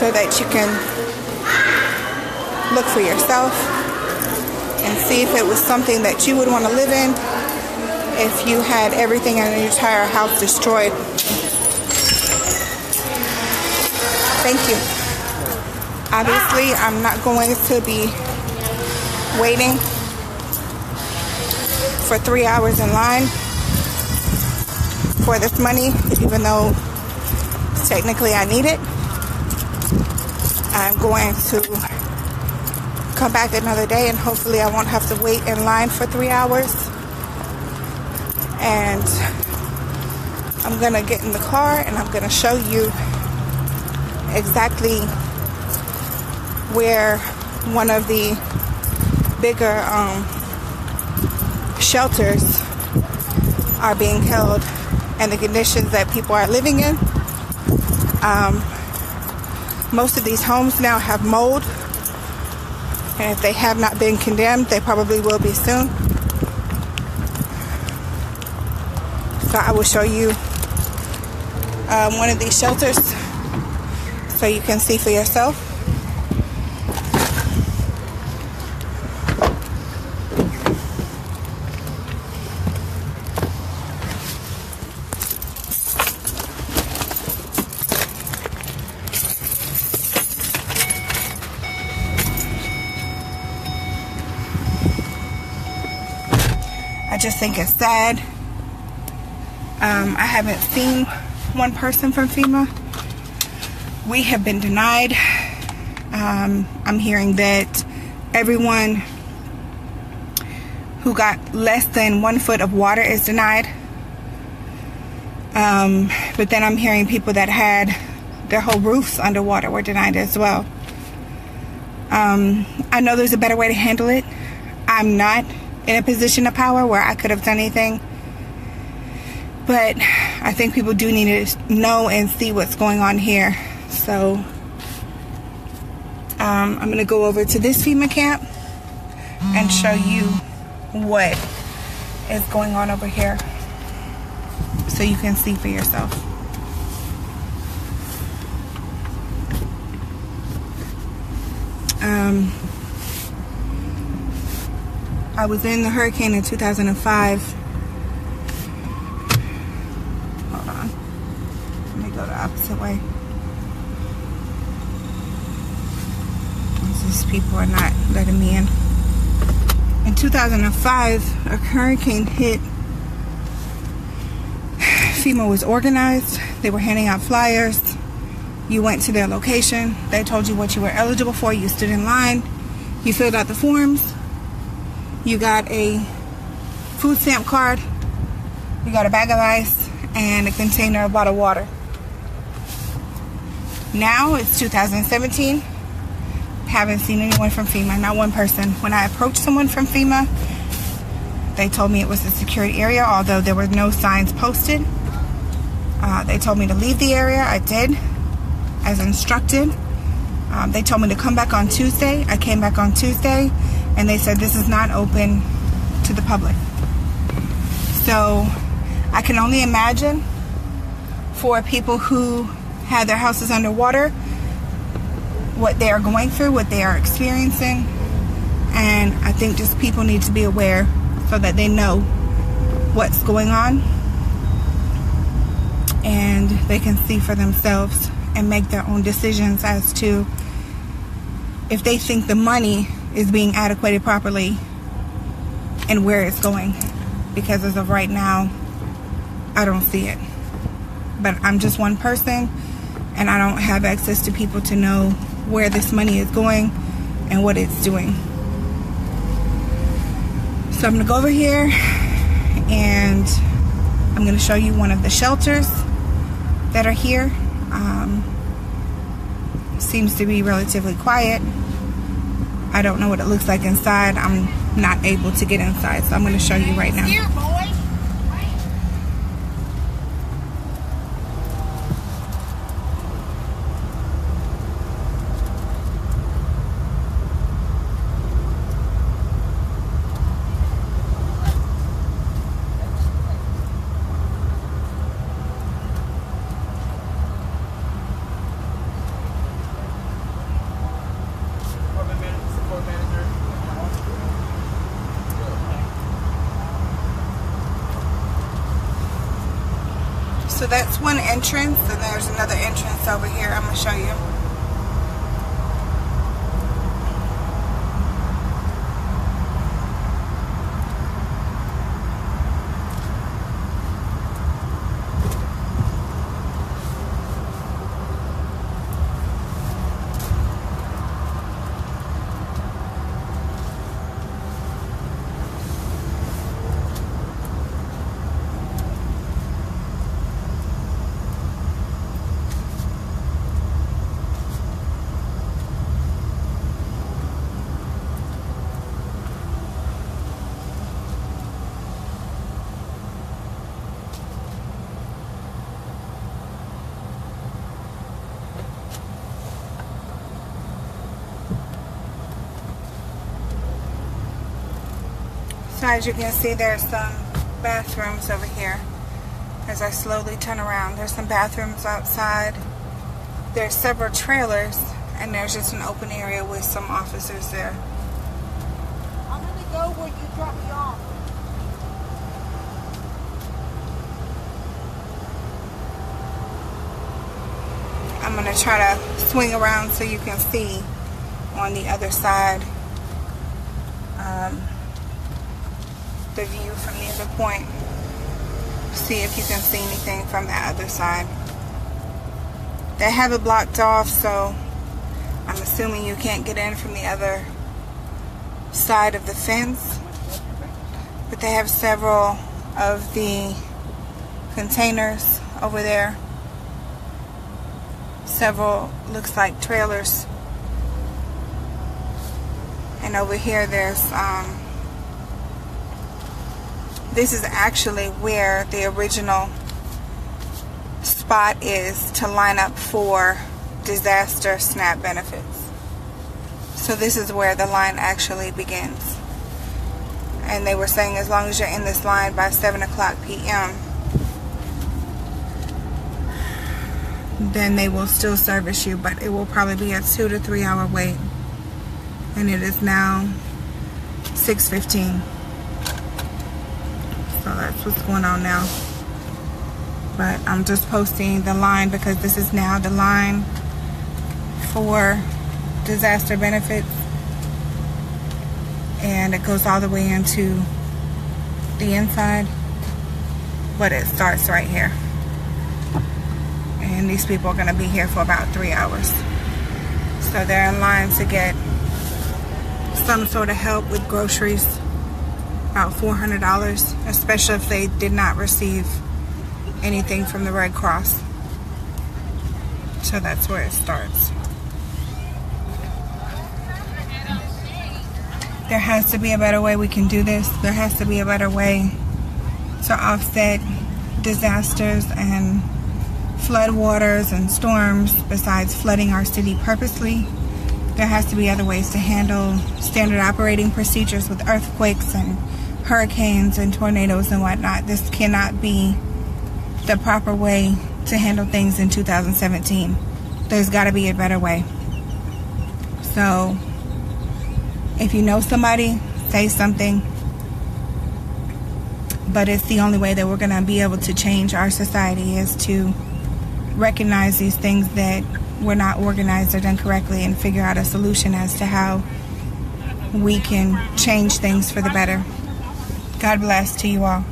so that you can look for yourself and see if it was something that you would want to live in if you had everything in your entire house destroyed. Thank you. Obviously, I'm not going to be waiting for 3 hours in line for this money, even though technically I need it. I'm going to come back another day and hopefully I won't have to wait in line for 3 hours. And I'm going to get in the car and I'm going to show you exactly where one of the bigger shelters are being held and the conditions that people are living in. Most of these homes now have mold, and if they have not been condemned, they probably will be soon. So I will show you one of these shelters so you can see for yourself. I just think it's sad. I haven't seen one person from FEMA. We have been denied. I'm hearing that everyone who got less than 1 foot of water is denied. But then I'm hearing people that had their whole roofs underwater were denied as well. I know there's a better way to handle it. I'm not in a position of power where I could have done anything. But I think people do need to know and see what's going on here. So I'm going to go over to this FEMA camp and show you what is going on over here so you can see for yourself. I was in the hurricane in 2005. Hold on. Let me go the opposite way. These people are not letting me in. In 2005, a hurricane hit. FEMA was organized. They were handing out flyers. You went to their location. They told you what you were eligible for. You stood in line. You filled out the forms. You got a food stamp card. You got a bag of ice and a container of bottled water. Now it's 2017. Haven't seen anyone from FEMA, not one person. When I approached someone from FEMA, they told me it was a secured area, although there were no signs posted. They told me to leave the area. I did, as instructed. They told me to come back on Tuesday. I came back on Tuesday, and they said this is not open to the public. So I can only imagine for people who had their houses underwater, what they are going through, what they are experiencing. And I think just people need to be aware so that they know what's going on and they can see for themselves and make their own decisions as to if they think the money is being allocated properly and where it's going. Because as of right now, I don't see it. But I'm just one person and I don't have access to people to know where this money is going and what it's doing. So I'm going to go over here and I'm going to show you one of the shelters that are here. Seems to be relatively quiet. I don't know what it looks like inside. I'm not able to get inside, so I'm going to show you right now. Here, boy. So that's one entrance, and there's another entrance over here. I'm going to show you. So as you can see, there's some bathrooms over here. As I slowly turn around, there's some bathrooms outside. There's several trailers, and there's just an open area with some officers there. I'm gonna go where you drop me off. I'm gonna try to swing around so you can see on the other side the view from the other point. See if you can see anything from that other side. They have it blocked off, so I'm assuming you can't get in from the other side of the fence. But they have several of the containers over there. Several, looks like trailers. And over here there's this is actually where the original spot is to line up for disaster SNAP benefits. So this is where the line actually begins. And they were saying as long as you're in this line by 7 o'clock p.m., then they will still service you, but it will probably be a 2 to 3 hour wait. And it is now 6:15. So that's what's going on now. But I'm just posting the line because this is now the line for disaster benefits. And it goes all the way into the inside. But it starts right here. And these people are going to be here for about 3 hours. So they're in line to get some sort of help with groceries. About $400, especially if they did not receive anything from the Red Cross. So that's where it starts. There has to be a better way we can do this. There has to be a better way to offset disasters and floodwaters and storms besides flooding our city purposely. There has to be other ways to handle standard operating procedures with earthquakes and hurricanes and tornadoes and whatnot. This cannot be the proper way to handle things in 2017. There's got to be a better way. So if you know somebody, say something. But it's the only way that we're going to be able to change our society is to recognize these things that were not organized or done correctly and figure out a solution as to how we can change things for the better. God bless to you all.